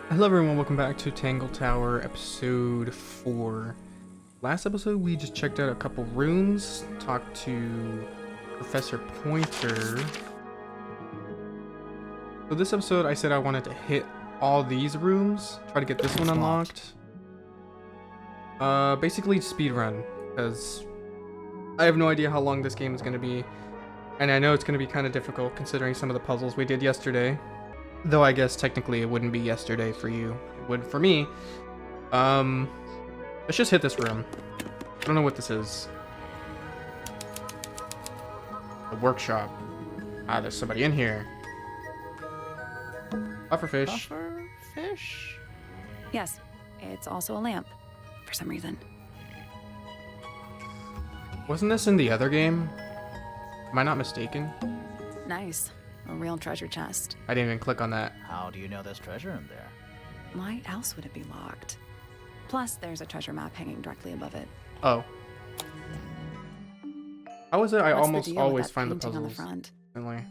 Hello everyone, welcome back to Tangle Tower, episode 4. Last episode we just checked out a couple rooms, talked to Professor Pointer. So this episode I said I wanted to hit all these rooms, try to get this one unlocked. Basically speed run, because I have no idea how long this game is going to be. And I know it's going to be kind of difficult considering some of the puzzles we did yesterday. Though I guess technically it wouldn't be yesterday for you. It would for me. Let's just hit this room. I don't know what this is. The workshop. Ah, there's somebody in here. Pufferfish. Pufferfish? Yes, it's also a lamp, for some reason. Wasn't this in the other game? Am I not mistaken? Nice. A real treasure chest. I didn't even click on that. How do you know there's treasure in there? Why else would it be locked? Plus, there's a treasure map hanging directly above it. Oh. How is it I What's the almost deal with always that find the painting puzzles? on the front? Instantly?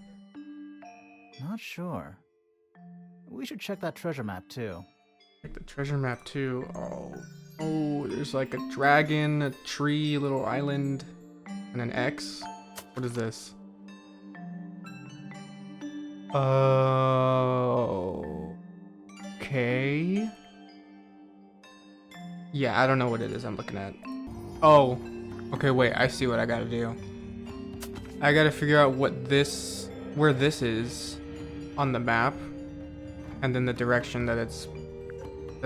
Not sure. We should check that treasure map too. Like the treasure map too. Oh, there's like a dragon, a tree, a little island, and an X. What is this? Oh. Okay. Yeah, I don't know what it is I'm looking at. Oh. Okay, wait, I see what I gotta do. I gotta figure out where this is on the map, and then the direction that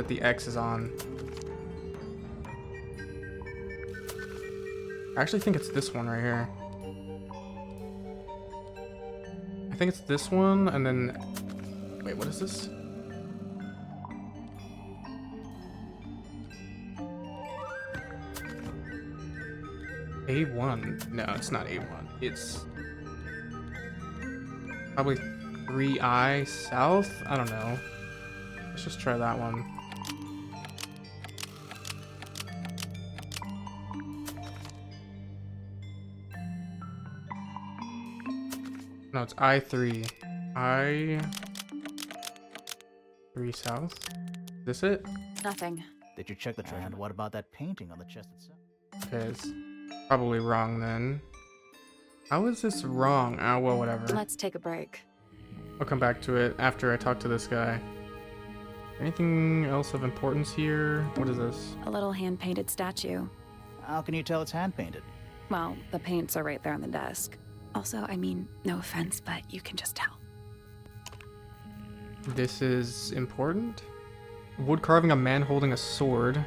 the X is on. I actually think it's this one right here. I think it's this one, and then... Wait, what is this? A1? No, it's not A1. It's... probably 3I South? I don't know. Let's just try that one. No, it's I3. I3 South? Is this it? Nothing. Did you check the treasure? And what about that painting on the chest itself? Okay, it's probably wrong then. How is this wrong? Oh, well, whatever. Let's take a break. I'll come back to it after I talk to this guy. Anything else of importance here? What is this? A little hand-painted statue. How can you tell it's hand painted? Well, the paints are right there on the desk. Also, I mean, no offense, but you can just tell. This is important? Wood carving a man holding a sword.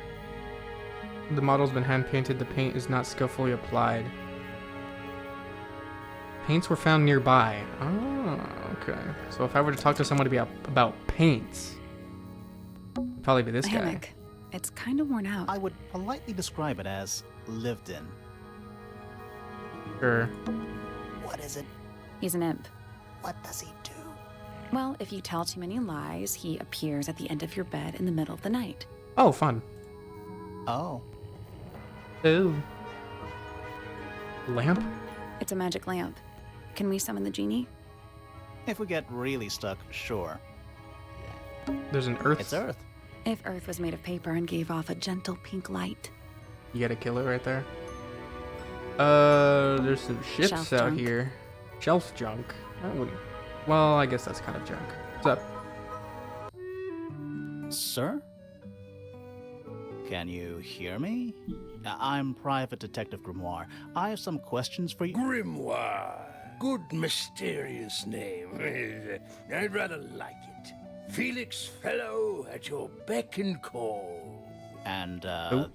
The model's been hand painted. The paint is not skillfully applied. Paints were found nearby. Oh, okay. So if I were to talk to somebody about paints, it'd probably be this A guy. hammock. It's kind of worn out. I would politely describe it as lived in. Sure. What is it? He's an imp. What does he do? Well, if you tell too many lies, he appears at the end of your bed in the middle of the night. Oh, fun. Oh. Ooh. Lamp? It's a magic lamp. Can we summon the genie? If we get really stuck, sure. There's an earth. It's Earth. If Earth was made of paper and gave off a gentle pink light. You gotta kill it right there. There's some ships Shelf out junk. here. Shelf junk. I wouldn't. Well, I guess that's kind of junk. What's up? Sir? Can you hear me? I'm Private Detective Grimoire. I have some questions for you. Grimoire. Good mysterious name. I'd rather like it. Felix Fellow at your beck and call. And, Who?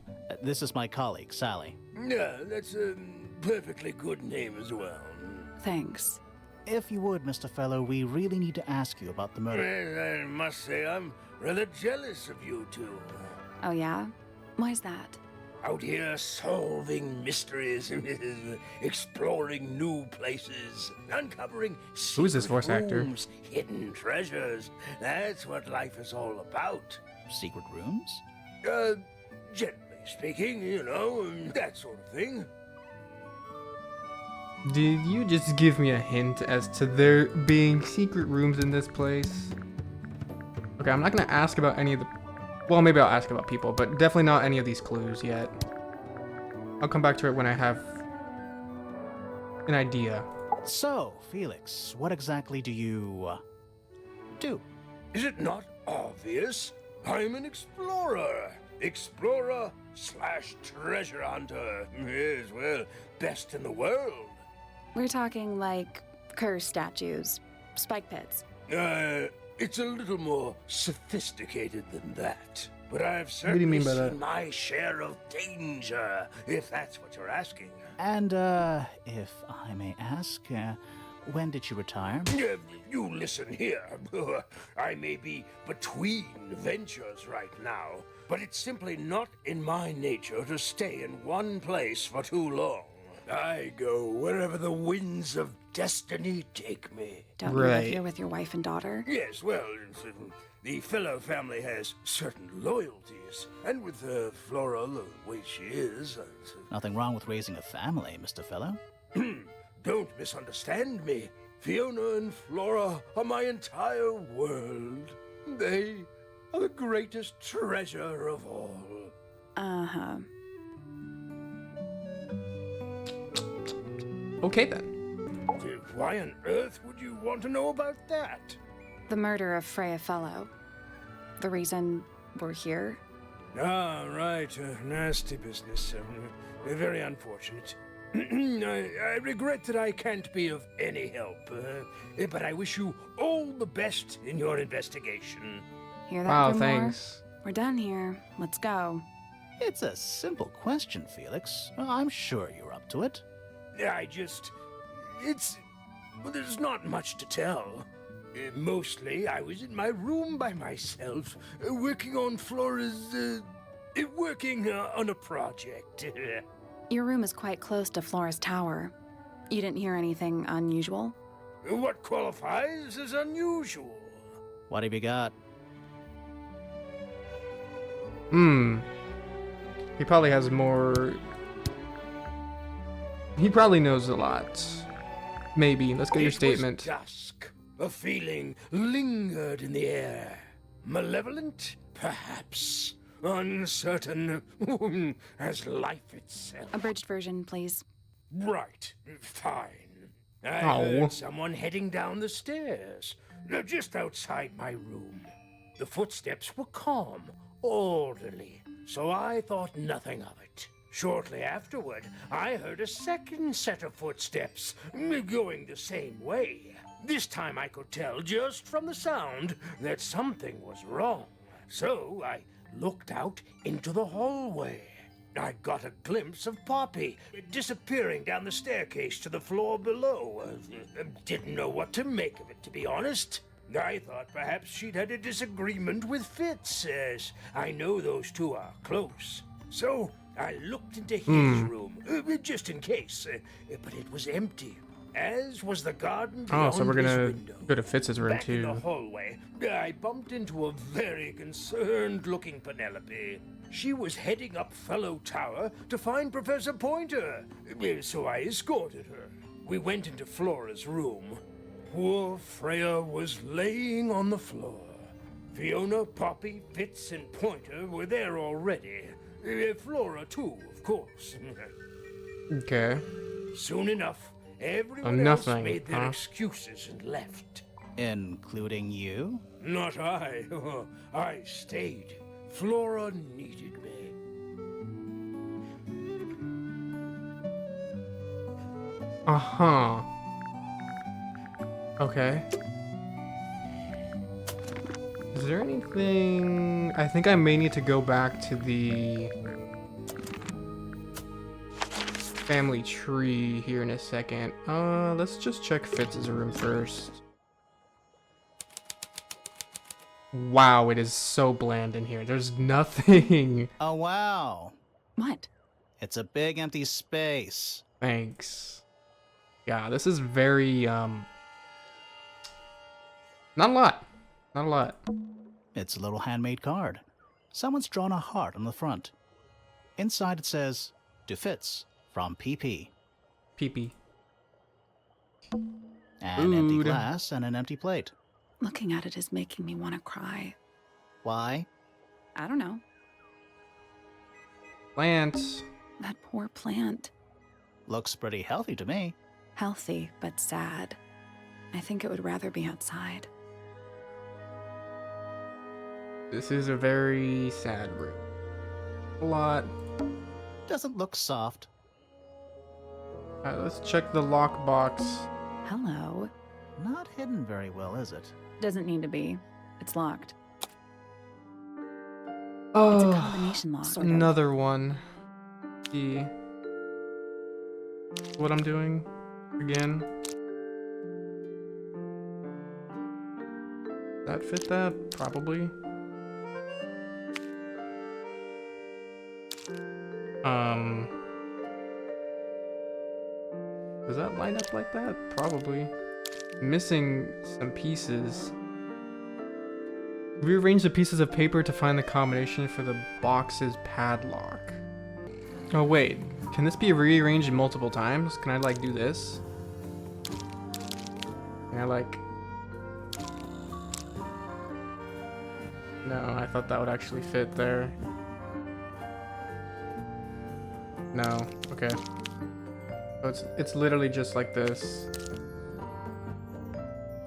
this is my colleague, Sally. Yeah, that's a perfectly good name as well. Thanks. If you would, Mr. Fellow, we really need to ask you about the murder. Well, I must say I'm rather jealous of you two. Oh yeah? Why's that? Out here solving mysteries, exploring new places, uncovering Who is this secret voice actor? rooms, hidden treasures. That's what life is all about. Secret rooms? Generally speaking, you know, that sort of thing. Did you just give me a hint as to there being secret rooms in this place? Okay, I'm not gonna ask about any of the... Well, maybe I'll ask about people, but definitely not any of these clues yet. I'll come back to it when I have an idea. So, Felix, what exactly do you do? Is it not obvious? I'm an explorer. Explorer slash treasure hunter. Yes, well, best in the world. We're talking like curse statues, spike pits. It's a little more sophisticated than that. But I've do you certainly mean by that? seen my share of danger, if that's what you're asking. And, if I may ask, when did you retire? You listen here. I may be between ventures right now, but it's simply not in my nature to stay in one place for too long. I go wherever the winds of destiny take me. Don't you live Right. here with your wife and daughter? Yes, well, the fellow family has certain loyalties, and with Flora the way she is, Nothing wrong with raising a family, Mr. Fellow. don't misunderstand me. Fiona and Flora are my entire world. They are the greatest treasure of all. Uh-huh. Okay then. Why on earth would you want to know about that? The murder of Freya Fellow. The reason we're here? Ah, right. Nasty business. Very unfortunate. I regret that I can't be of any help, but I wish you all the best in your investigation. Hear that, Wow, Grimoire? thanks. We're done here. Let's go. It's a simple question, Felix. I'm sure you're up to it. Well, there's not much to tell. Mostly, I was in my room by myself, working on Flora's, working on a project. Your room is quite close to Flora's tower. You didn't hear anything unusual? What qualifies as unusual? What have you got? He probably has more... He probably knows a lot. Maybe. Let's get your statement. It was dusk. A feeling lingered in the air. Malevolent? Perhaps. Uncertain as life itself. Abridged version, please. Right. Fine. I Oh. heard someone heading down the stairs, just outside my room. The footsteps were calm, orderly, so I thought nothing of it. Shortly afterward, I heard a second set of footsteps, going the same way. This time I could tell just from the sound that something was wrong. So I looked out into the hallway. I got a glimpse of Poppy disappearing down the staircase to the floor below. Didn't know what to make of it, to be honest. I thought perhaps she'd had a disagreement with Fitz, as I know those two are close. So I looked into his room, just in case, but it was empty, as was the garden beyond Oh, so we're his gonna window. go to Fitz's room Back in the too. hallway, I bumped into a very concerned-looking Penelope. She was heading up Fellow Tower to find Professor Pointer, so I escorted her. We went into Flora's room. Poor Freya was laying on the floor. Fiona, Poppy, Fitz, and Pointer were there already. Flora, too, of course. Okay. Soon enough, everyone Nothing, else made their huh? excuses and left. Including you? Not I. I stayed. Flora needed me. Uh-huh. Okay. Is there anything... I think I may need to go back to the family tree here in a second. Let's just check Fitz's room first. Wow, it is so bland in here. There's nothing. Oh, wow. What? It's a big empty space. Thanks. Yeah, this is very, not a lot. Not a lot. It's a little handmade card. Someone's drawn a heart on the front. Inside it says, "To Fitz, from PP." Pee-pee. An empty Food. glass and an empty plate. Looking at it is making me want to cry. Why? I don't know. Plants. That poor plant. Looks pretty healthy to me. Healthy, but sad. I think it would rather be outside. This is a very sad room. A lot. Doesn't look soft. Alright, let's check the lockbox. Hello. Not hidden very well, is it? Doesn't need to be. It's locked. It's Oh, a combination lock, sort of. another one. Key. What I'm doing again. That fit that? Probably. Does that line up like that? Probably. Missing some pieces. Rearrange the pieces of paper to find the combination for the box's padlock. Oh wait, can this be rearranged multiple times? Can I like do this? Can I like... No, I thought that would actually fit there. No, okay. So it's literally just like this.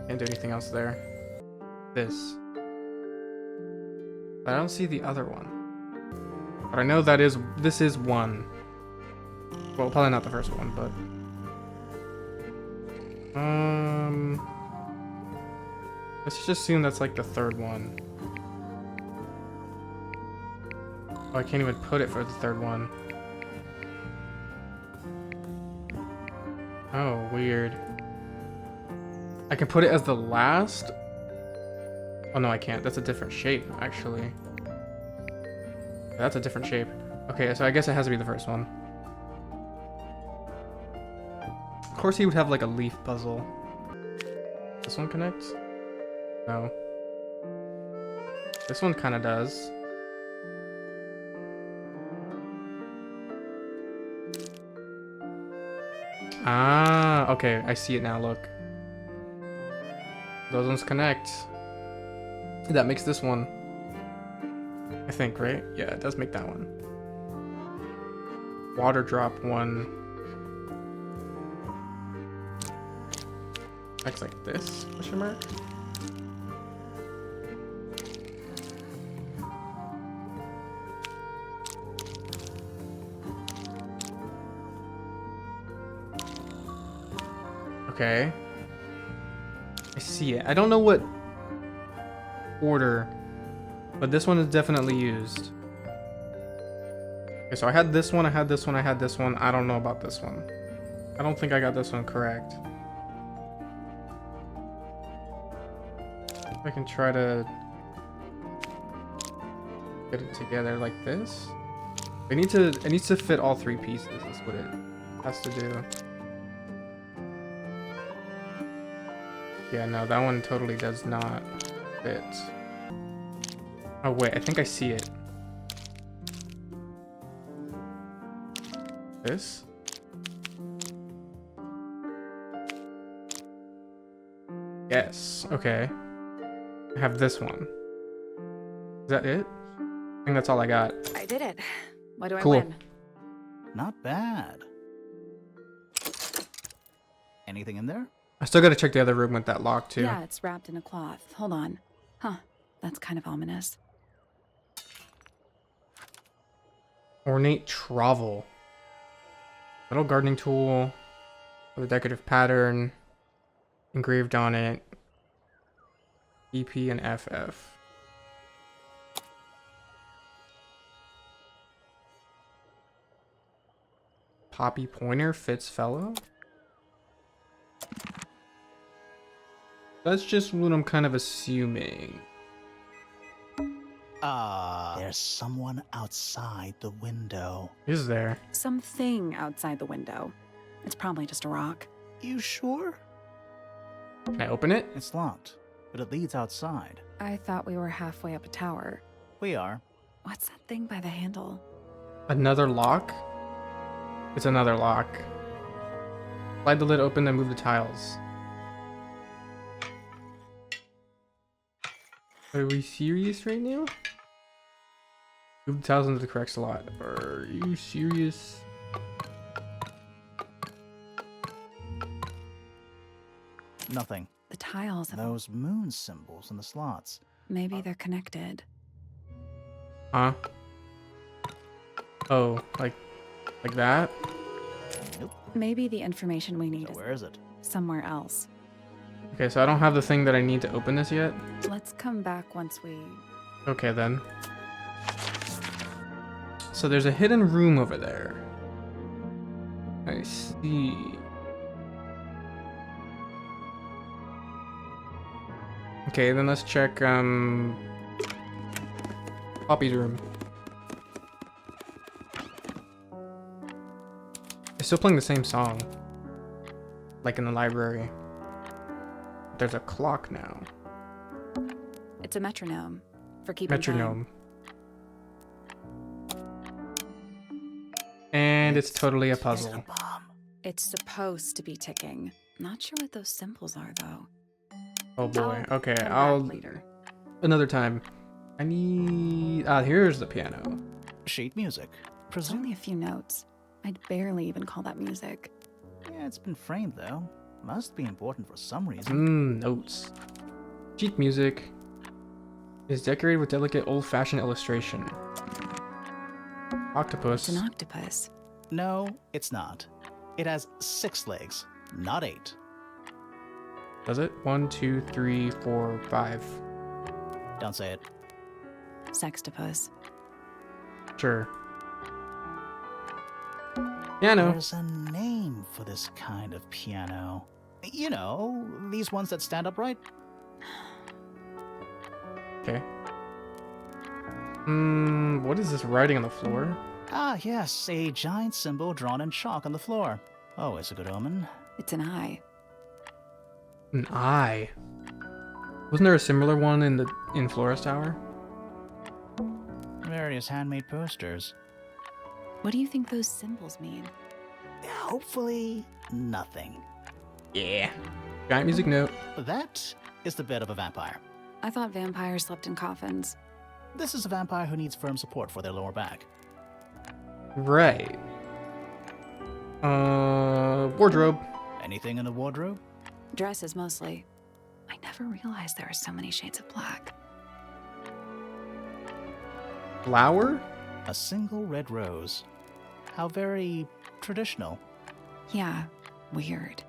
Can't do anything else there. This. But I don't see the other one. But I know this is one. Well, probably not the first one, but let's just assume that's like the third one. Oh, I can't even put it for the third one. Oh, weird. I can put it as the last. Oh no, I can't. That's a different shape, actually. That's a different shape. Okay, so I guess it has to be the first one. Of course he would have like a leaf puzzle. This one connects? No. This one kind of does. Ah, okay, I see it now, look. Those ones connect. That makes this one. I think, right? Yeah, it does make that one. Water drop one. Acts like this, question mark? Okay. I see it. I don't know what order, but this one is definitely used. Okay, so I had this one, I had this one, I had this one. I don't know about this one. I don't think I got this one correct. I can try to get it together like this. It needs to fit all three pieces. That's what it has to do. Yeah, no, that one totally does not fit. Oh wait, I think I see it. This? Yes, okay. I have this one. Is that it? I think that's all I got. I did it. What do I Cool. win? Not bad. Anything in there? I still gotta check the other room with that lock too. Yeah, it's wrapped in a cloth. Hold on. Huh, that's kind of ominous. Ornate trowel. Metal gardening tool with a decorative pattern engraved on it. EP and FF. Poppy pointer fits fellow. That's just what I'm kind of assuming. There's someone outside the window. Is there? Something outside the window. It's probably just a rock. You sure? Can I open it? It's locked, but it leads outside. I thought we were halfway up a tower. We are. What's that thing by the handle? Another lock? It's another lock. Slide the lid open and move the tiles. Are we serious right now? Move the tiles into the correct slot. Are you serious? Nothing. The tiles have... Those moon symbols in the slots. Maybe they're connected. Huh? Oh, like that? Nope. Maybe the information we need So is where is it? somewhere else. Okay, so I don't have the thing that I need to open this yet. Let's come back once we... Okay, then. So there's a hidden room over there. I see. Okay, then let's check, Poppy's room. They're still playing the same song. Like in the library. There's a clock now. It's a metronome for keeping Metronome. And it's totally a puzzle. It's a bomb. time. It's supposed to be ticking. Not sure what those symbols are, though. Oh boy. I'll Okay, come back I'll... later. Another time. I need... Ah, here's the piano. Sheet music. It's Presume. only a few notes. I'd barely even call that music. Yeah, it's been framed though. Must be important for some reason. Notes. Sheet music is decorated with delicate old-fashioned illustration. Octopus. It's an octopus. No, it's not. It has 6 legs, not 8. Does it? 1, 2, 3, 4, 5. Don't say it. Sextopus. Sure. Piano. There's a name for this kind of piano. You know, these ones that stand upright. Okay. What is this writing on the floor? Ah, yes, a giant symbol drawn in chalk on the floor. Always a good omen. It's an eye. An eye. Wasn't there a similar one in Flores Tower? Various handmade posters. What do you think those symbols mean? Hopefully, nothing. Yeah. Giant music note. That is the bed of a vampire. I thought vampires slept in coffins. This is a vampire who needs firm support for their lower back. Right. Wardrobe. Anything in the wardrobe? Dresses mostly. I never realized there were so many shades of black. Flower? A single red rose. How very traditional. Yeah, weird.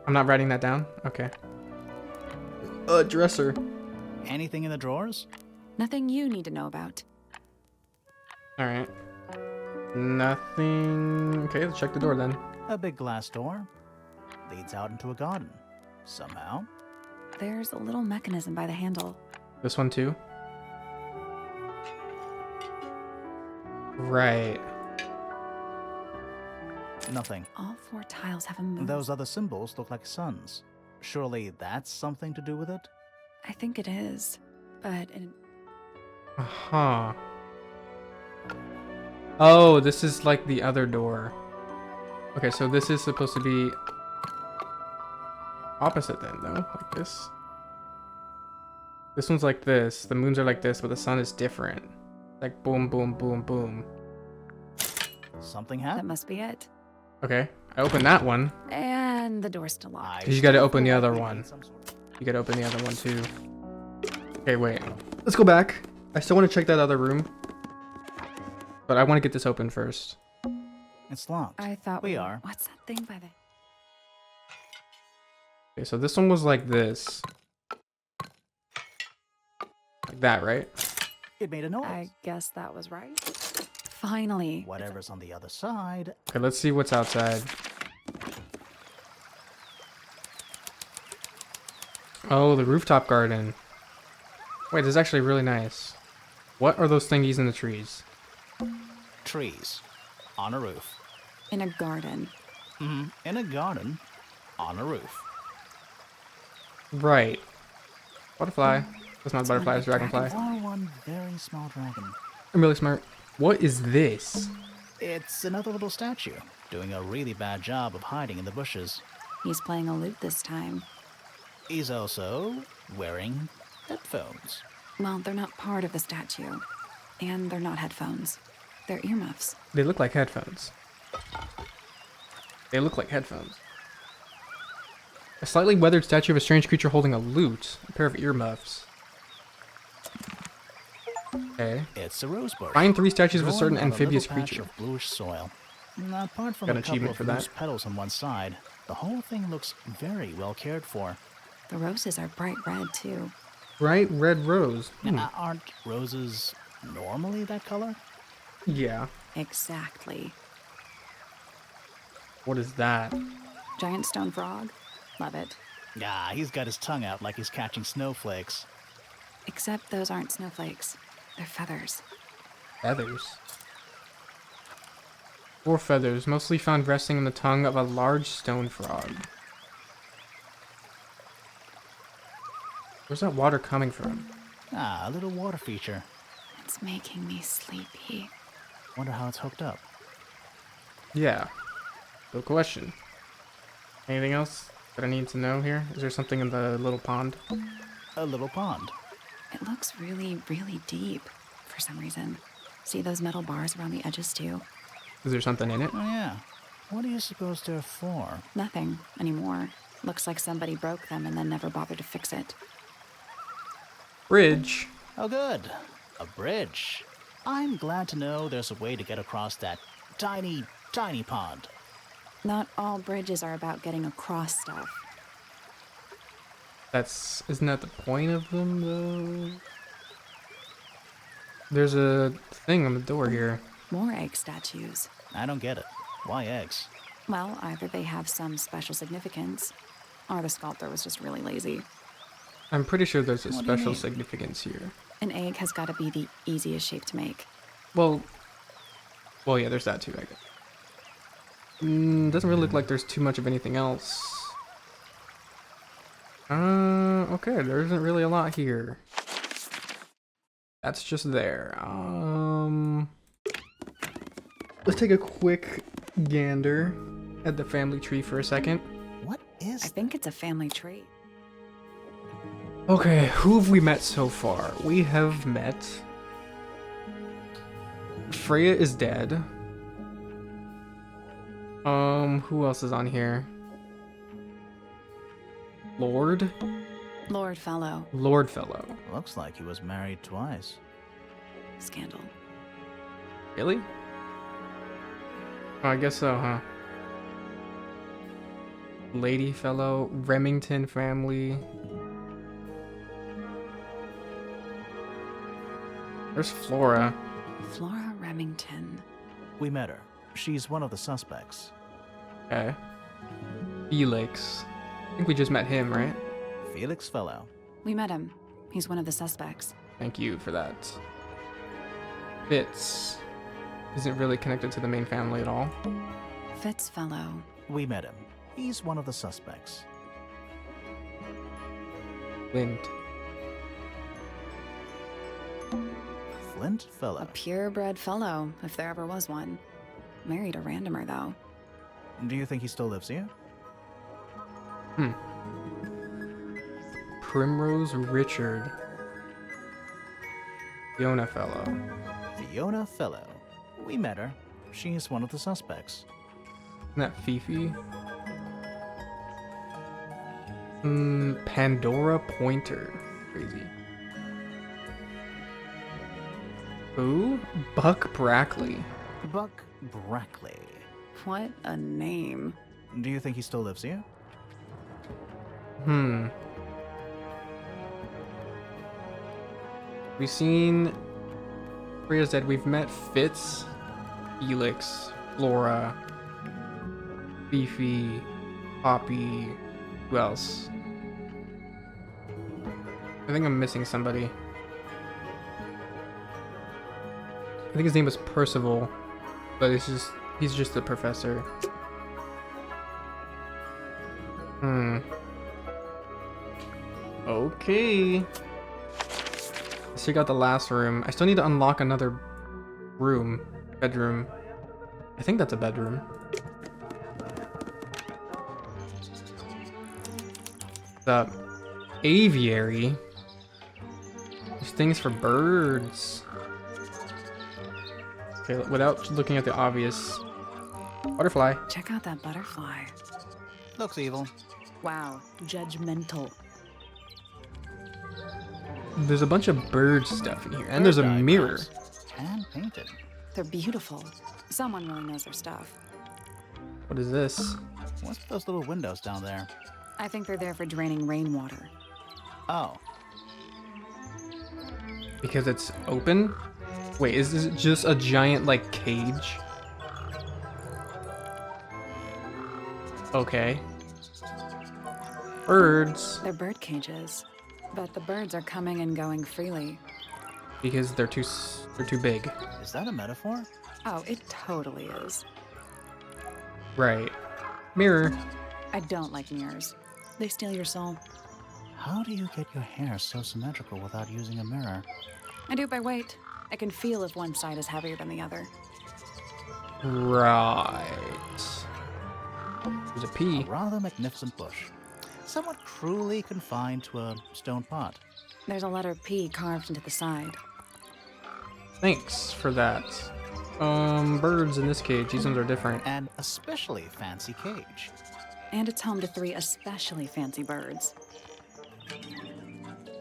I'm not writing that down? Okay. A dresser. Anything in the drawers? Nothing you need to know about. Alright. Nothing. Okay, let's check the door then. A big glass door. Leads out into a garden. Somehow. There's a little mechanism by the handle. This one too? Right. Nothing. All 4 tiles have a moon. Those other symbols look like suns. Surely that's something to do with it? I think it is. But Uh-huh. Oh, this is like the other door. Okay, so this is supposed to be opposite then, though. Like this. This one's like this. The moons are like this, but the sun is different. Like boom, boom, boom, boom. Something that happened. must be it. Okay, I opened that one. And the door's still locked. Because you gotta open the other We one. need some sort of- You gotta open the other one too. Okay, wait. Let's go back. I still want to check that other room. But I want to get this open first. It's locked. I thought We are. What's that thing by the... Okay, so this one was like this. Like that, right? It made a noise. I guess that was right. Finally. Whatever's on the other side. Okay, let's see what's outside. Oh, the rooftop garden. Wait, this is actually really nice. What are those thingies in the trees? Trees. On a roof. In a garden. In a garden. On a roof. Right. Butterfly. That's not a It's butterfly, one it's a big dragonfly. Or one very small dragon. I'm really smart. What is this? It's another little statue, doing a really bad job of hiding in the bushes. He's playing a lute this time. He's also wearing headphones. Well, they're not part of the statue. And they're not headphones. They're earmuffs. They look like headphones. They look like headphones. A slightly weathered statue of a strange creature holding a lute. A pair of earmuffs. Okay. It's a rose bush. Find 3 statues of a certain growing on amphibious little patch creature. of bluish soil. Now, apart from Got an a couple achievement of for loose that. petals on one side, the whole thing looks very well cared for. The roses are bright red, too. Bright red rose. Aren't roses normally that color? Yeah. Exactly. What is that? Giant stone frog? Love it. Ah, he's got his tongue out like he's catching snowflakes. Except those aren't snowflakes. They're feathers. Feathers. 4 feathers, mostly found resting on the tongue of a large stone frog. Where's that water coming from? Ah, a little water feature. It's making me sleepy. Wonder how it's hooked up. Yeah. Good question. Anything else that I need to know here? Is there something in the little pond? A little pond. It looks really, really deep for some reason. See those metal bars around the edges, too? Is there something in it? Oh, yeah. What do you suppose they're for? Nothing anymore. Looks like somebody broke them and then never bothered to fix it. Bridge. Oh, good. A bridge. I'm glad to know there's a way to get across that tiny, tiny pond. Not all bridges are about getting across stuff. Isn't that the point of them, though? There's a thing on the door here. More egg statues. I don't get it. Why eggs? Well, either they have some special significance, or the sculptor was just really lazy. I'm pretty sure there's a What do you special mean? significance here. An egg has got to be the easiest shape to make. Well, yeah, there's that too, I guess. Doesn't really look like there's too much of anything else. Okay, there isn't really a lot here. That's just there. Let's take a quick gander at the family tree for a second. What is I think it's a family tree. Okay, who have we met so far? We have met... Freya is dead. Who else is on here? Lord Fellow. Looks like he was married twice. Scandal. Really? Oh, I guess so, huh? Lady Fellow, Remington family. There's Flora. Flora Remington. We met her. She's one of the suspects. Okay. Felix. I think we just met him, right? Felix Fellow. We met him. He's one of the suspects. Thank you for that. Fitz isn't really connected to the main family at all. Fitz Fellow. We met him. He's one of the suspects. Flint. Flint A Fellow. purebred fellow, if there ever was one. Married a randomer, though. Do you think he still lives here? Primrose Richard. Fiona Fellow. Fiona Fellow. We met her. She's one of the suspects. Isn't that Fifi? Pandora Pointer. Crazy. Who? Buck Brackley. Buck Brackley. What a name. Do you think he still lives here? We've seen Freya's dead. We've met Fitz, Felix, Flora, Fifi, Poppy. Who else? I think I'm missing somebody. I think his name was Percival, but he's just the professor. Okay. Let's check out the last room. I still need to unlock another room. Bedroom. I think that's a bedroom. The aviary. There's things for birds. Okay, without looking at the obvious. Butterfly. Check out that butterfly. Looks evil. Wow, judgmental. There's a bunch of bird stuff in here. And there's a Bird mirror. diagrams. Hand painted. They're beautiful. Someone really knows their stuff. What is this? What's those little windows down there? I think they're there for draining rainwater. Oh, Because it's open? Wait, is this just a giant, like, cage? Okay. Birds. They're bird cages. But the birds are coming and going freely. Because they're too big. is that a metaphor? Oh, it totally is. Right. Mirror. I don't like mirrors. They steal your soul. How do you get your hair so symmetrical without using a mirror? I do it by weight. I can feel if one side is heavier than the other. Right. There's a A P. rather magnificent bush. Somewhat cruelly confined to a stone pot. There's a letter P carved into the side. Thanks for that. Birds in this cage. These ones are different. An especially fancy cage. And it's home to 3 especially fancy birds.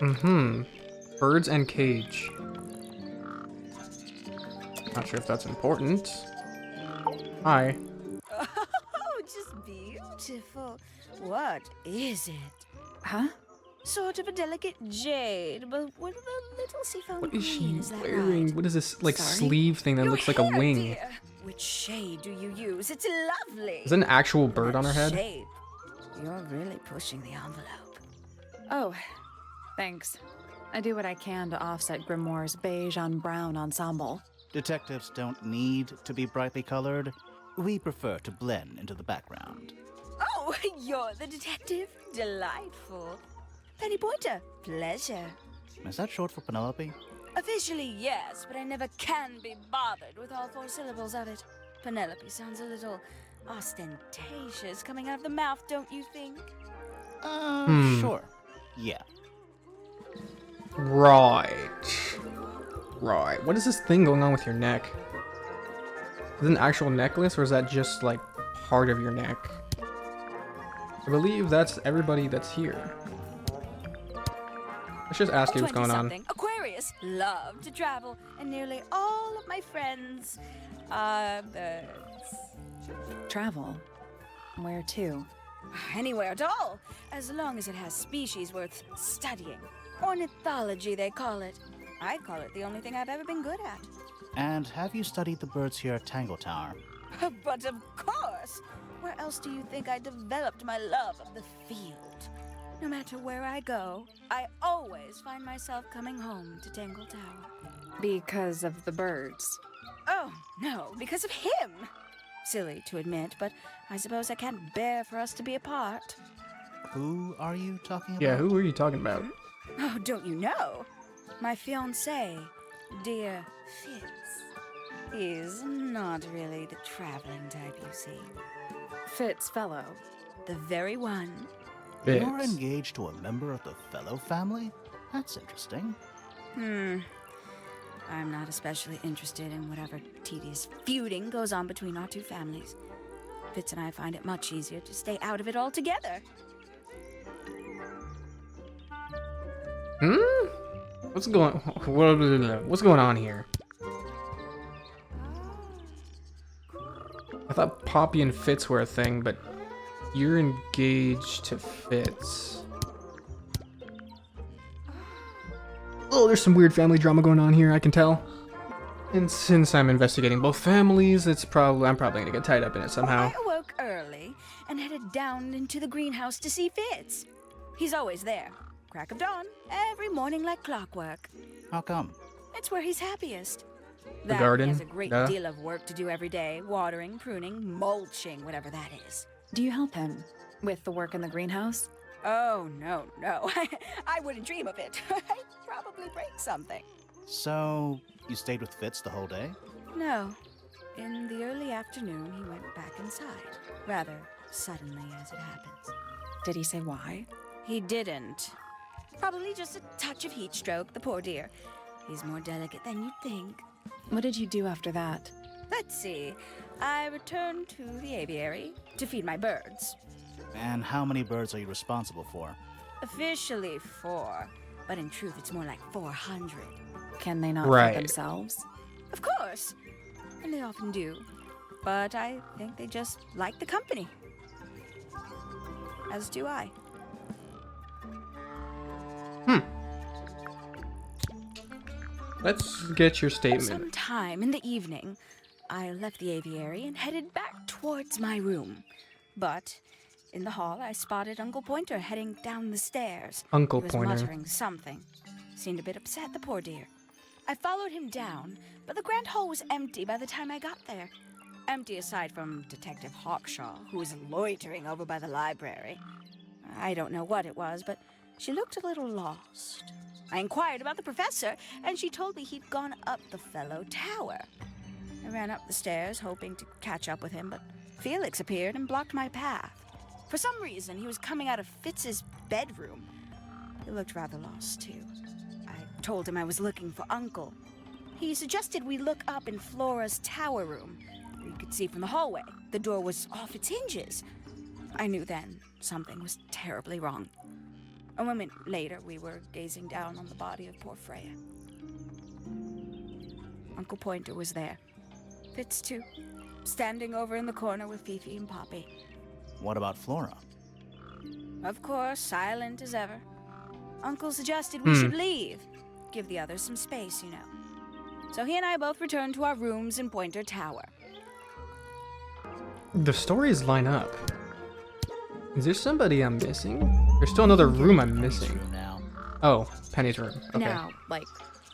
Mm-hmm. Birds and cage. Not sure if that's important. Hi. Oh, just beautiful. What is it? Huh? Sort of a delicate jade, but with a little seafoam What is she green, is that wearing? right? What is this, like, Sorry? sleeve thing that Your looks like a hair, wing? dear. Which shade do you use? It's lovely. Is that an actual bird on her That head? shape. You're really pushing the envelope. Oh, thanks. I do what I can to offset Grimoire's beige on brown ensemble. Detectives don't need to be brightly colored. We prefer to blend into the background. Oh, you're the detective? Delightful. Penny Pointer, pleasure. Is that short for Penelope? Officially, yes, but I never can be bothered with all 4 syllables of it. Penelope sounds a little ostentatious coming out of the mouth, don't you think? Sure. Yeah. Right. Right. What is this thing going on with your neck? Is it an actual necklace, or is that just, like, part of your neck? I believe that's everybody that's here. Let's just ask you what's going on. 20-something, Aquarius, love to travel, and nearly all of my friends are birds. Travel? Where to? Anywhere at all, as long as it has species worth studying. Ornithology, they call it. I call it the only thing I've ever been good at. And have you studied the birds here at Tangle Tower? But of course! Where else do you think I developed my love of the field? No matter where I go, I always find myself coming home to Tangle Tower. Because of the birds. Oh, no, because of him! Silly to admit, but I suppose I can't bear for us to be apart. Who are you talking about? Yeah, who are you talking about? Oh, don't you know? My fiancé, dear Fitz. He's not really the traveling type, you see. Fitz Fellow. The very one. Bits. You're engaged to a member of the Fellow family? That's interesting. I'm not especially interested in whatever tedious feuding goes on between our 2 families. Fitz and I find it much easier to stay out of it altogether. What's going on here? I thought Poppy and Fitz were a thing, but you're engaged to Fitz. Oh, there's some weird family drama going on here, I can tell. And since I'm investigating both families, I'm probably gonna get tied up in it somehow. I awoke early and headed down into the greenhouse to see Fitz. He's always there. Crack of dawn, every morning like clockwork. How come? It's where he's happiest. The That garden, He has a great duh. deal of work to do every day. Watering, pruning, mulching, whatever that is. Do you help him with the work in the greenhouse? Oh, no. I wouldn't dream of it. I'd probably break something. So, you stayed with Fitz the whole day? No. In the early afternoon, he went back inside. Rather suddenly, as it happens. Did he say why? He didn't. Probably just a touch of heat stroke, the poor dear. He's more delicate than you'd think. What did you do after that? Let's see. I returned to the aviary to feed my birds. And how many birds are you responsible for? Officially 4, but in truth it's more like 400. Can they not Right. feed themselves? Of course. And they often do. But I think they just like the company. As do I. Let's get your statement. Sometime in the evening, I left the aviary and headed back towards my room. But in the hall, I spotted Uncle Pointer heading down the stairs. Uncle He was Pointer. muttering something. Seemed a bit upset, the poor dear. I followed him down, but the grand hall was empty by the time I got there. Empty aside from Detective Hawkshaw, who was loitering over by the library. I don't know what it was, but she looked a little lost. I inquired about the professor, and she told me he'd gone up the fellow tower. I ran up the stairs, hoping to catch up with him, but Felix appeared and blocked my path. For some reason, he was coming out of Fitz's bedroom. He looked rather lost, too. I told him I was looking for Uncle. He suggested we look up in Flora's tower room. We could see from the hallway. The door was off its hinges. I knew then something was terribly wrong. A moment later, we were gazing down on the body of poor Freya. Uncle Pointer was there. Fitz, too, standing over in the corner with Fifi and Poppy. What about Flora? Of course, silent as ever. Uncle suggested we should leave. Give the others some space, you know. So he and I both returned to our rooms in Pointer Tower. The stories line up. Is there somebody I'm missing? There's still another room I'm missing. Room now. Oh, Penny's room. Okay. Now, like,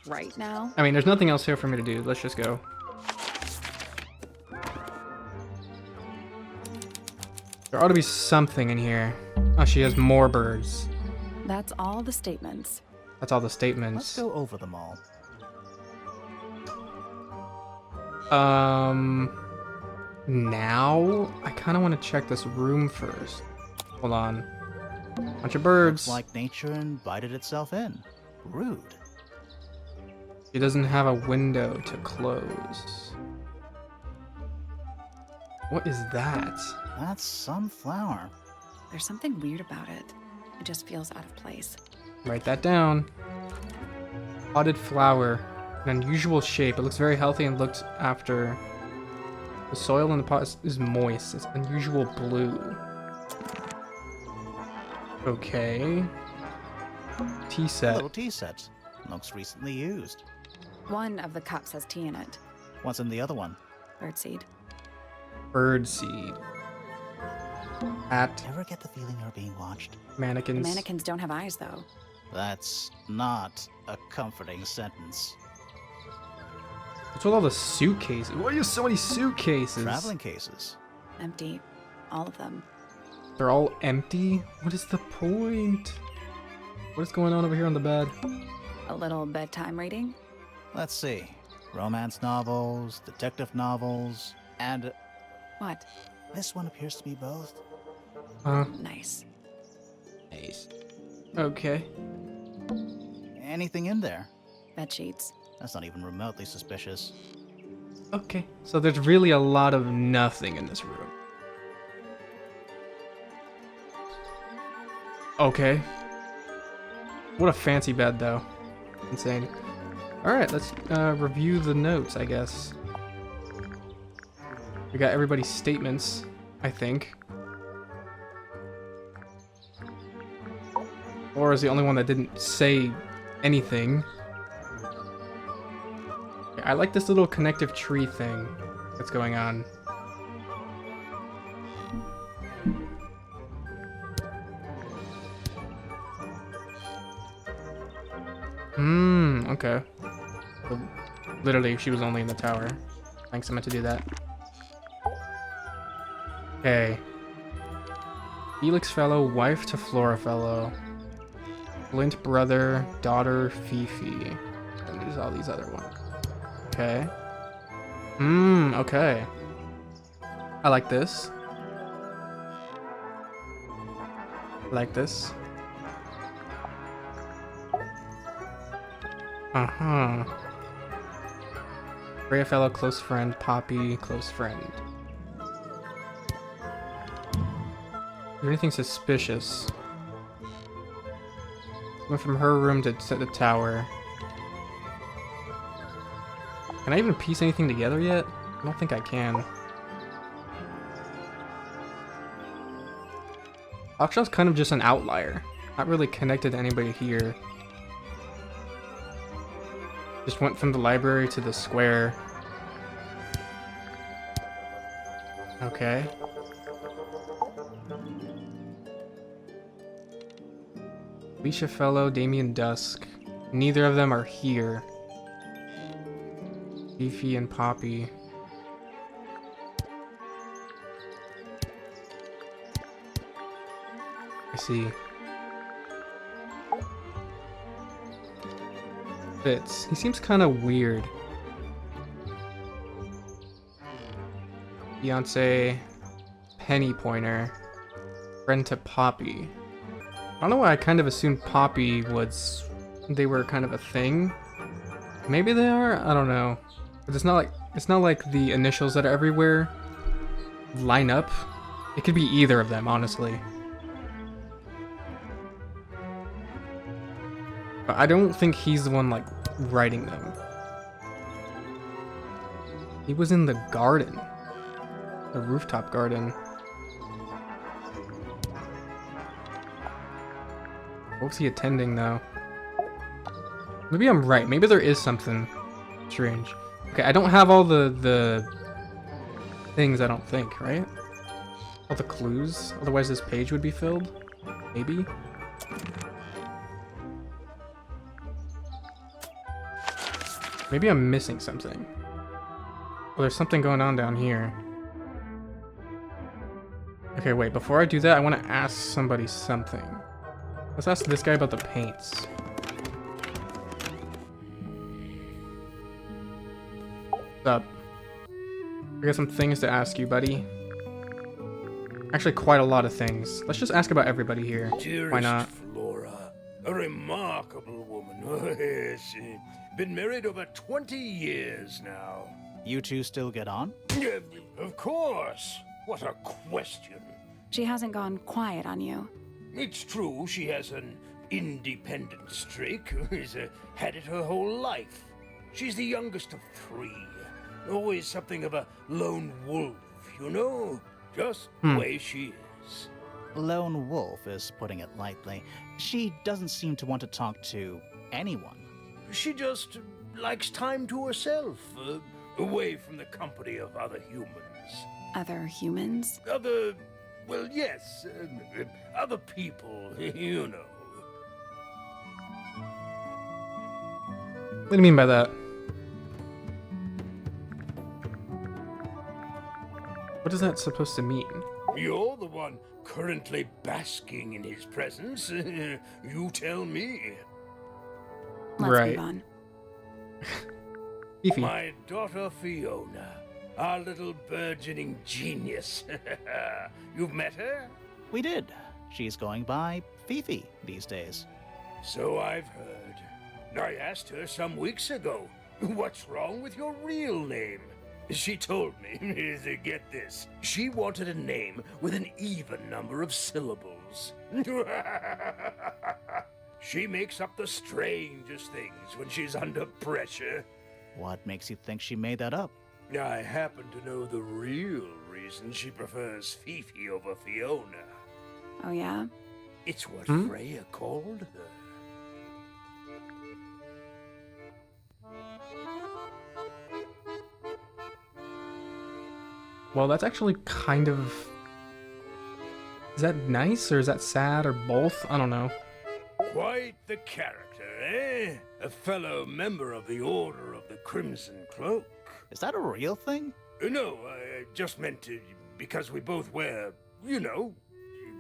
right now? I mean, there's nothing else here for me to do. Let's just go. There ought to be something in here. Oh, she has more birds. That's all the statements. That's all the Let's statements. go over them all. Now? I kind of want to check this room first. Hold on. Bunch of birds. Looks like nature invited itself in. Rude. She doesn't have a window to close. What is that? That's some flower. There's something weird about it. It just feels out of place. Write that down. Potted flower. An unusual shape. It looks very healthy and looked after. The soil in the pot is moist. It's unusual blue. Okay. Tea A set. little tea set. Looks recently used. One of the cups has tea in it. What's in the other one? Birdseed. Bird seed. Hat. Ever get the feeling you're being watched? The Mannequins. mannequins don't have eyes, though. That's not a comforting sentence. What's with all the suitcases? Why are you so many suitcases? Traveling cases. Empty. All of them. They're all empty? What is the point? What is going on over here on the bed? A little bedtime reading. Let's see. Romance novels, detective novels, and What? this one appears to be both. Nice. Nice. Okay. Anything in there? Bed sheets. That's not even remotely suspicious. Okay. So there's really a lot of nothing in this room. Okay. What a fancy bed, though. Insane. Alright, let's review the notes, I guess. We got everybody's statements, I think. Laura's the only one that didn't say anything. I like this little connective tree thing that's going on. Okay. So, literally, she was only in the tower. Thanks, I meant to do that. Okay. Felix Fellow, wife to Flora Fellow. Flint brother, daughter Fifi. And there's all these other ones. Okay. Okay. I like this. I like this. Uh-huh. Freya fellow, close friend. Poppy, close friend. Is there anything suspicious? Went from her room to the tower. Can I even piece anything together yet? I don't think I can. Hawkshaw's kind of just an outlier. Not really connected to anybody here. Just went from the library to the square. Okay. Alicia Fellow, Damien Dusk. Neither of them are here. Fifi and Poppy. I see. Fitz. He seems kind of weird. Beyonce, Penny Pointer, friend to Poppy. I don't know why I kind of assumed Poppy was... they were kind of a thing. Maybe they are? I don't know. But it's not like the initials that are everywhere line up. It could be either of them, honestly. But I don't think he's the one, like, writing them. He was in the garden. The rooftop garden. What was he attending, though? Maybe I'm right. Maybe there is something strange. Okay, I don't have all the things, I don't think, right? All the clues? Otherwise this page would be filled? Maybe? Maybe I'm missing something. Oh, there's something going on down here. Okay, wait, before I do that, I want to ask somebody something. Let's ask this guy about the paints. What's up? I got some things to ask you, buddy. Actually, quite a lot of things. Let's just ask about everybody here. Dearest Why not? Flora, a remarkable woman. Yes, been married over 20 years now. You two still get on? Of course. What a question. She hasn't gone quiet on you. It's true she has an independent streak. She's had it her whole life. She's the youngest of 3. Always something of a lone wolf, you know? Just the way she is. Lone wolf is putting it lightly. She doesn't seem to want to talk to anyone. She just likes time to herself, away from the company of other humans. Other humans? Well, yes, other people, you know. What do you mean by that? What is that supposed to mean? You're the one currently basking in his presence. You tell me. Let's Right. move on. Fifi. My daughter Fiona, our little burgeoning genius. You've met her? We did. She's going by Fifi these days. So I've heard. I asked her some weeks ago, what's wrong with your real name? She told me, get this, she wanted a name with an even number of syllables. She makes up the strangest things when she's under pressure. What makes you think she made that up? I happen to know the real reason she prefers Fifi over Fiona. Oh, yeah? It's what Freya called her. Well, that's actually kind of... Is that nice, or is that sad, or both? I don't know. Quite the character, eh? A fellow member of the Order of the Crimson Cloak. Is that a real thing? No, I just meant to, because we both wear, you know,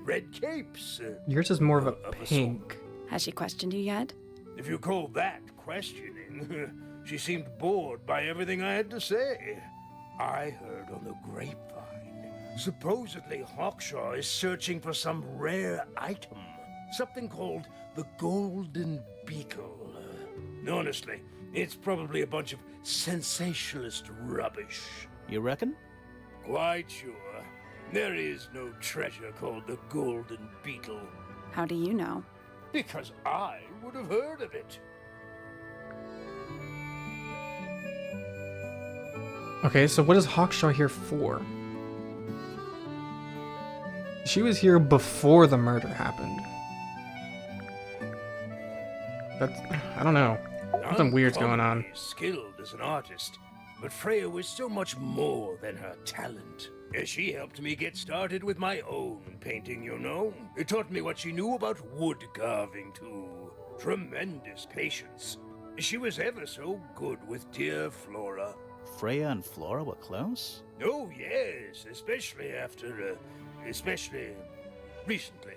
red capes. Yours is more of a Of a pink. Has she questioned you yet? If you call that questioning, she seemed bored by everything I had to say. I heard on the grapevine, supposedly Hawkshaw is searching for some rare item, something called the Golden Beetle. Honestly, it's probably a bunch of sensationalist rubbish. You reckon? Quite sure. There is no treasure called the Golden Beetle. How do you know? Because I would have heard of it. Okay, so what is Hawkshaw here for? She was here before the murder happened. That's... I don't know. Something weird's going on. Uncommonly skilled as an artist, but Freya was so much more than her talent. She helped me get started with my own painting, you know. It taught me what she knew about wood carving, too. Tremendous patience. She was ever so good with dear Flora. Freya and Flora were close? Oh, yes, especially recently.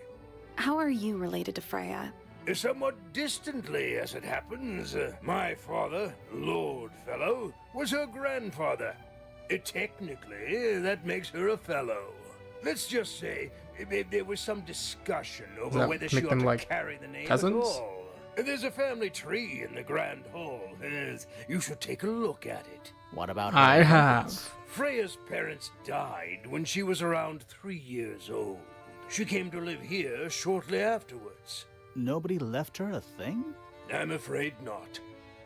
How are you related to Freya? Somewhat distantly, as it happens. My father, Lord Fellow, was her grandfather. Technically, that makes her a fellow. Let's just say there was some discussion over that whether she make ought them, to like, carry the name cousins? at all. There's a family tree in the Grand Hall. You should take a look at it. What about I her have. parents? Freya's parents died when she was around 3 years old. She came to live here shortly afterwards. Nobody left her a thing? I'm afraid not.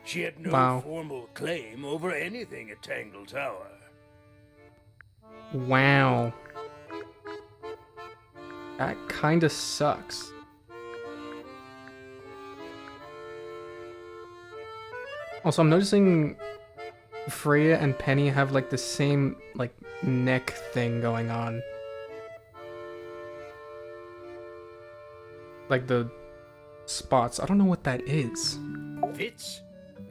She had no Wow. formal claim over anything at Tangle Tower. Wow. That kinda sucks. Also, I'm noticing Freya and Penny have like the same like neck thing going on. Like the spots. I don't know what that is. Fitz?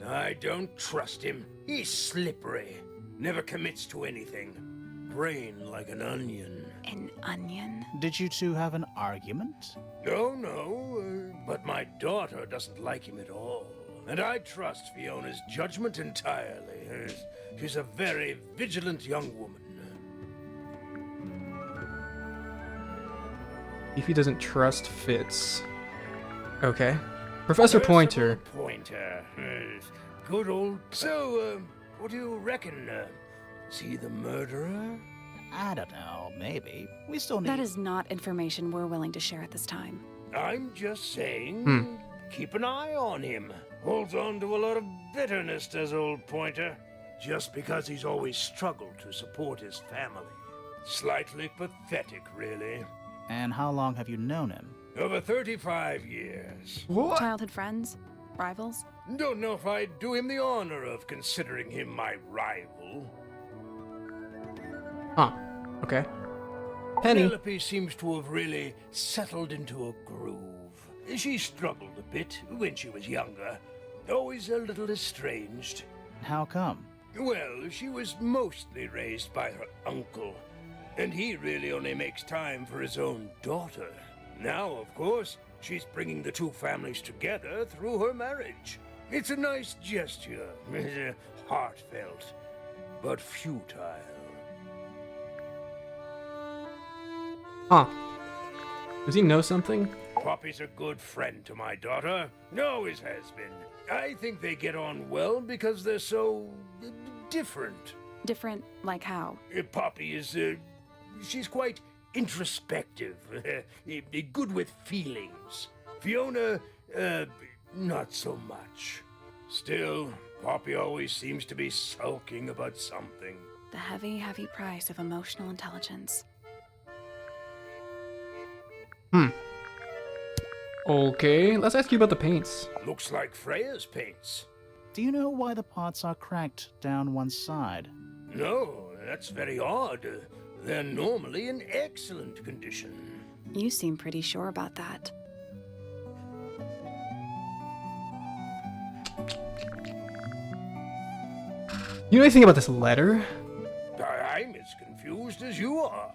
I don't trust him. He's slippery. Never commits to anything. Brain like an onion. An onion? Did you two have an argument? No, but my daughter doesn't like him at all. And I trust Fiona's judgment entirely. She's a very vigilant young woman. If he doesn't trust Fitz. Okay. Professor Pointer. Pointer. Good old... So, what do you reckon? Is he the murderer? I don't know, maybe. We still need... That is not information we're willing to share at this time. I'm just saying, keep an eye on him. Holds on to a lot of bitterness, does old Pointer. Just because he's always struggled to support his family. Slightly pathetic, really. And how long have you known him? Over 35 years. What? Childhood friends? Rivals? Don't know if I'd do him the honor of considering him my rival. Huh. Okay. Penny. Penelope seems to have really settled into a groove. She struggled a bit when she was younger. Always a little estranged. How come? Well, she was mostly raised by her uncle, and he really only makes time for his own daughter. Now, of course, she's bringing the two families together through her marriage. It's a nice gesture, heartfelt, but futile. Huh. Does he know something? Poppy's a good friend to my daughter. Always has been. I think they get on well because they're so... different. Different like how? Poppy is, she's quite introspective, good with feelings. Fiona, not so much. Still, Poppy always seems to be sulking about something. The heavy, heavy price of emotional intelligence. Okay, let's ask you about the paints. Looks like Freya's paints. Do you know why the pots are cracked down one side? No, that's very odd. They're normally in excellent condition. You seem pretty sure about that. You know anything about this letter? I'm as confused as you are.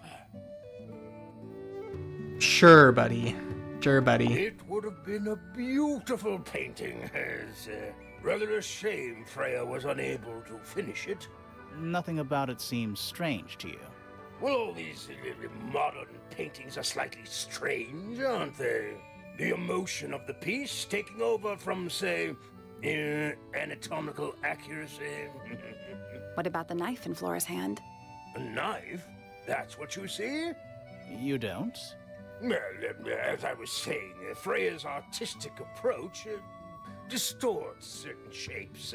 Sure, buddy. Sure, buddy. It would have been a beautiful painting. It's rather a shame Freya was unable to finish it. Nothing about it seems strange to you. Well, all these modern paintings are slightly strange, aren't they? The emotion of the piece taking over from, say, Anatomical accuracy. What about the knife in Flora's hand? A knife? That's what you see? You don't? Well, as I was saying, Freya's artistic approach distorts certain shapes.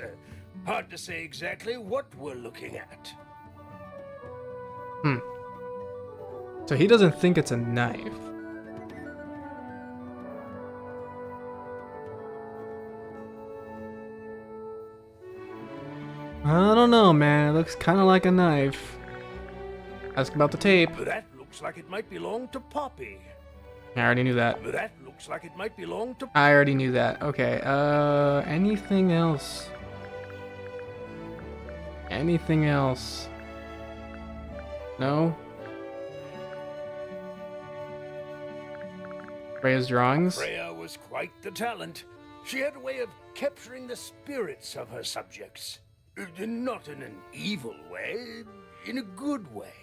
Hard to say exactly what we're looking at. So he doesn't think it's a knife. I don't know, man. It looks kind of like a knife. Ask about the tape. That looks like it might belong to Poppy. I already knew that. That looks like it might belong to... I already knew that. Okay, anything else? Anything else? No? Freya's drawings? Freya was quite the talent. She had a way of capturing the spirits of her subjects. Not in an evil way, in a good way.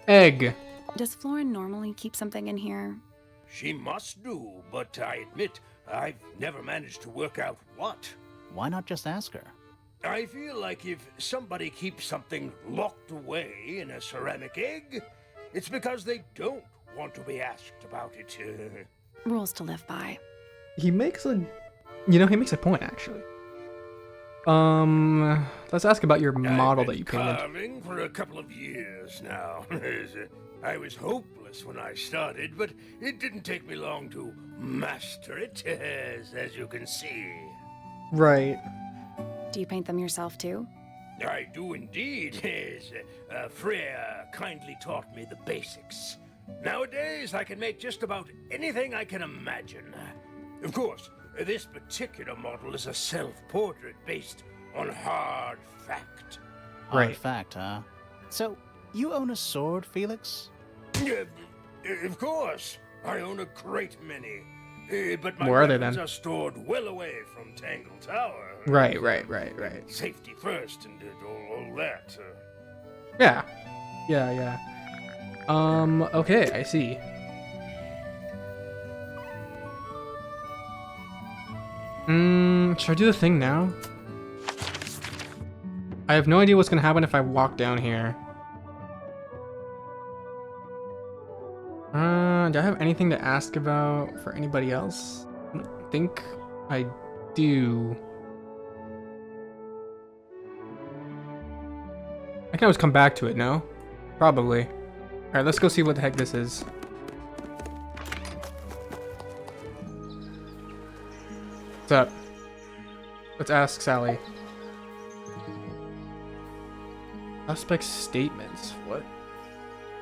Egg. Does Flora normally keep something in here? She must do, but I admit I've never managed to work out what. Why not just ask her? I feel like if somebody keeps something locked away in a ceramic egg, it's because they don't want to be asked about it. Rules to live by. He makes a, he makes a point actually. Let's ask about your model that you painted. I've been carving for a couple of years now. I was hopeless when I started, but it didn't take me long to master it, as you can see. Right. Do you paint them yourself too? I do indeed. Freya kindly taught me the basics. Nowadays, I can make just about anything I can imagine. Of course, this particular model is a self-portrait based on hard fact. Hard Right. fact, huh? So, you own a sword, Felix? Of course, I own a great many. But my Where are they, weapons then? are stored well away from Tangle Tower. Right. Safety first and all that. Yeah. Okay, I see. Should I do the thing now? I have no idea what's gonna happen if I walk down here. Do I have anything to ask about for anybody else? I don't think I do. I can always come back to it, no? Probably. Alright, let's go see what the heck this is. What's up? Let's ask Sally. Suspect statements. What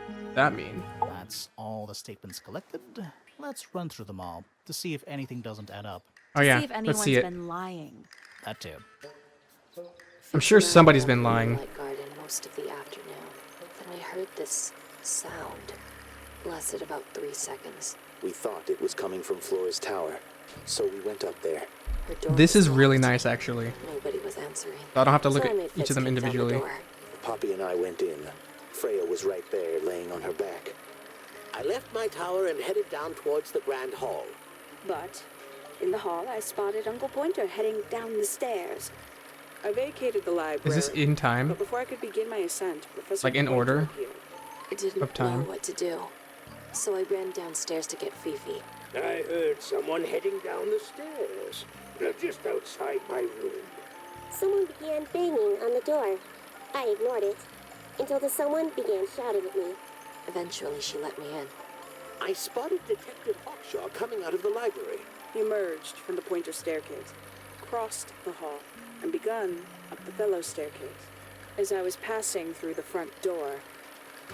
does that mean? That's all the statements collected. Let's run through them all to see if anything doesn't add up. Oh yeah, See if let's anyone's see it. been lying. That too. I'm sure somebody's been lying. Light garden most of the afternoon. Then I heard this sound. Lasted about 3 seconds. We thought it was coming from Flora's tower, so we went up there. Her door This was is really locked. nice, actually. Nobody was answering. So I don't have to look So I at made each of them Fitz kick down the individually. door. Poppy and I went in. Freya was right there, laying on her back. I left my tower and headed down towards the Grand Hall. But in the hall, I spotted Uncle Pointer heading down the stairs. I vacated the library. Is this in time? But before I could begin my ascent, Professor Like in Pointer order? appeared. I didn't Of time. know what to do. So I ran downstairs to get Fifi. I heard someone heading down the stairs, just outside my room. Someone began banging on the door. I ignored it until the someone began shouting at me. Eventually, she let me in. I spotted Detective Hawkshaw coming out of the library. He emerged from the Pointer staircase, crossed the hall, and begun up the fellow staircase. As I was passing through the front door,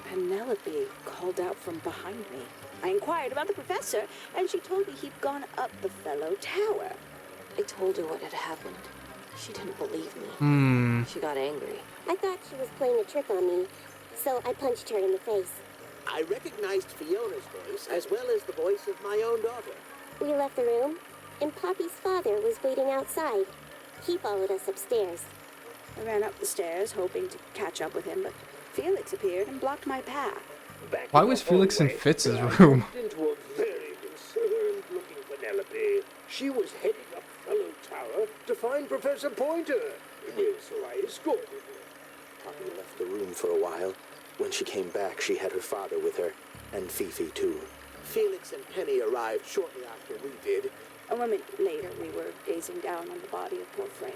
Penelope called out from behind me. I inquired about the professor, and she told me he'd gone up the fellow tower. I told her what had happened. She didn't believe me. She got angry. I thought she was playing a trick on me, so I punched her in the face. I recognized Fiona's voice as well as the voice of my own daughter. We left the room, and Poppy's father was waiting outside. He followed us upstairs. I ran up the stairs, hoping to catch up with him, but Felix appeared and blocked my path. Back Why in was the Felix in hallway, Fitz's I room? walked into a very concerned-looking Penelope. She was heading up Tangle Tower to find Professor Pointer. Well, so I escorted her. Poppy left the room for a while. When she came back, she had her father with her, and Fifi too. Felix and Penny arrived shortly after we did. A moment later, we were gazing down on the body of poor Freya.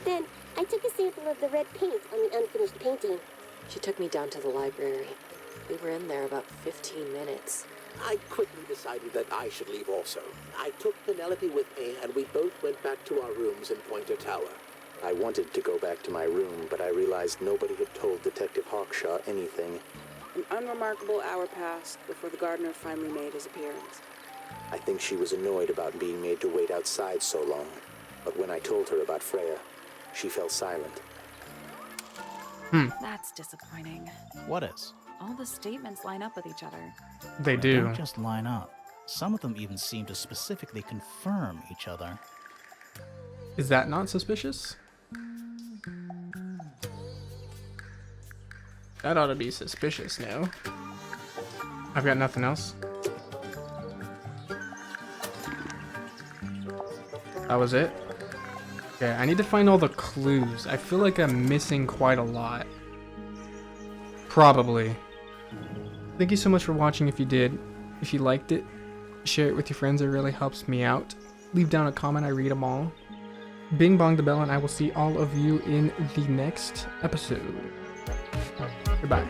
Then I took a sample of the red paint on the unfinished painting. She took me down to the library. We were in there about 15 minutes. I quickly decided that I should leave also. I took Penelope with me, and we both went back to our rooms in Pointer Tower. I wanted to go back to my room, but I realized nobody had told Detective Hawkshaw anything. An unremarkable hour passed before the gardener finally made his appearance. I think she was annoyed about being made to wait outside so long. But when I told her about Freya, she fell silent. That's disappointing. What is? All the statements line up with each other. They They do. don't just line up. Some of them even seem to specifically confirm each other. Is that not suspicious? That ought to be suspicious, no? I've got nothing else. That was it? Okay, I need to find all the clues. I feel like I'm missing quite a lot. Probably. Thank you so much for watching if you did. If you liked it, share it with your friends. It really helps me out. Leave down a comment. I read them all. Bing bong the bell, and I will see all of you in the next episode. Goodbye.